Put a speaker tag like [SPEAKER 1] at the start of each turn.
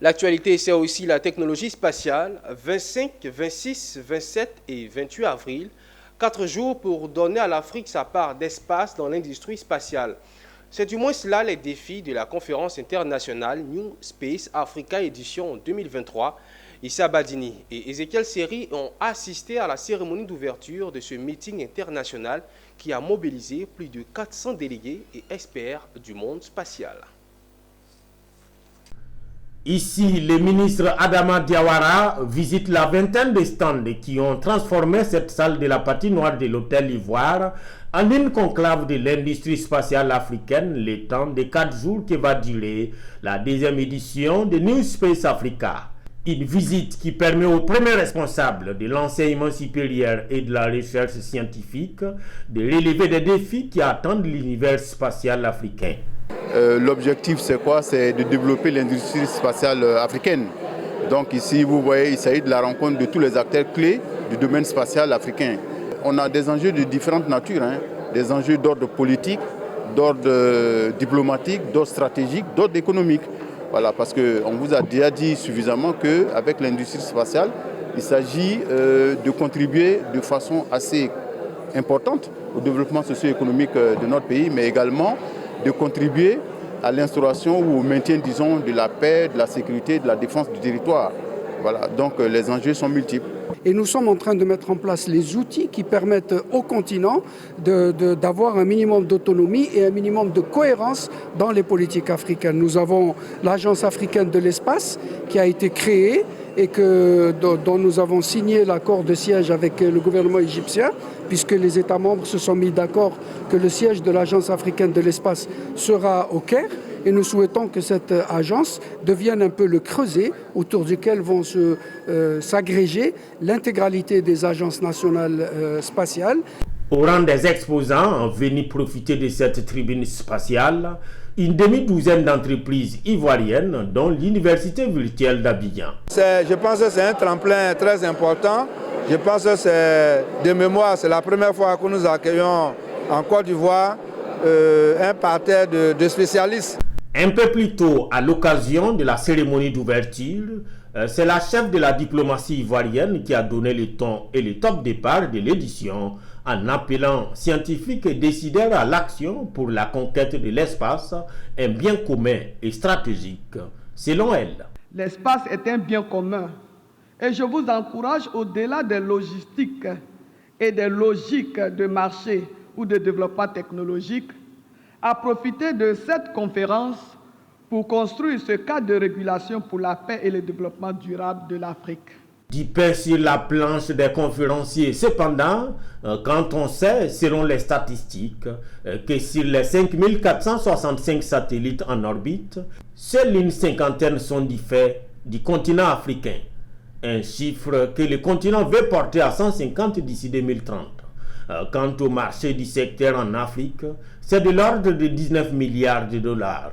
[SPEAKER 1] L'actualité, c'est aussi la technologie spatiale. 25, 26, 27 et 28 avril, 4 jours pour donner à l'Afrique sa part d'espace dans l'industrie spatiale. C'est du moins cela les défis de la conférence internationale New Space Africa édition 2023. Issa Badini et Ezekiel Seri ont assisté à la cérémonie d'ouverture de ce meeting international qui a mobilisé plus de 400 délégués et experts du monde spatial.
[SPEAKER 2] Ici, le ministre Adama Diawara visite la vingtaine de stands qui ont transformé cette salle de la patinoire de l'Hôtel Ivoire en une conclave de l'industrie spatiale africaine, le temps de 4 jours que va durer la deuxième édition de New Space Africa. Une visite qui permet aux premiers responsables de l'enseignement supérieur et de la recherche scientifique de relever des défis qui attendent l'univers spatial africain.
[SPEAKER 3] L'objectif, c'est quoi? C'est de développer l'industrie spatiale africaine. Donc ici, vous voyez, il s'agit de la rencontre de tous les acteurs clés du domaine spatial africain. On a des enjeux de différentes natures, des enjeux d'ordre politique, d'ordre diplomatique, d'ordre stratégique, d'ordre économique. Voilà, parce qu'on vous a déjà dit suffisamment qu'avec l'industrie spatiale, il s'agit de contribuer de façon assez importante au développement socio-économique de notre pays, mais également de contribuer à l'instauration ou au maintien, disons, de la paix, de la sécurité, de la défense du territoire. Voilà, donc les enjeux sont multiples.
[SPEAKER 4] Et nous sommes en train de mettre en place les outils qui permettent au continent d'avoir un minimum d'autonomie et un minimum de cohérence dans les politiques africaines. Nous avons l'Agence africaine de l'espace qui a été créée et dont nous avons signé l'accord de siège avec le gouvernement égyptien, puisque les États membres se sont mis d'accord que le siège de l'Agence africaine de l'espace sera au Caire. Et nous souhaitons que cette agence devienne un peu le creuset autour duquel vont s'agréger l'intégralité des agences nationales spatiales.
[SPEAKER 2] Au rang des exposants venus profiter de cette tribune spatiale, une demi-douzaine d'entreprises ivoiriennes, dont l'Université virtuelle d'Abidjan.
[SPEAKER 5] Je pense que c'est un tremplin très important. Je pense que c'est de mémoire, c'est la première fois que nous accueillons en Côte d'Ivoire un parterre de spécialistes.
[SPEAKER 2] Un peu plus tôt, à l'occasion de la cérémonie d'ouverture, c'est la chef de la diplomatie ivoirienne qui a donné le ton et le top départ de l'édition en appelant scientifiques et décideurs à l'action pour la conquête de l'espace, un bien commun et stratégique, selon elle.
[SPEAKER 6] L'espace est un bien commun et je vous encourage au-delà des logistiques et des logiques de marché ou de développement technologique à profiter de cette conférence pour construire ce cadre de régulation pour la paix et le développement durable de l'Afrique.
[SPEAKER 2] Du pain sur la planche des conférenciers. Cependant, quand on sait, selon les statistiques, que sur les 5465 satellites en orbite, seule une cinquantaine sont du fait du continent africain. Un chiffre que le continent veut porter à 150 d'ici 2030. Quant au marché du secteur en Afrique, c'est de l'ordre de 19 milliards de dollars.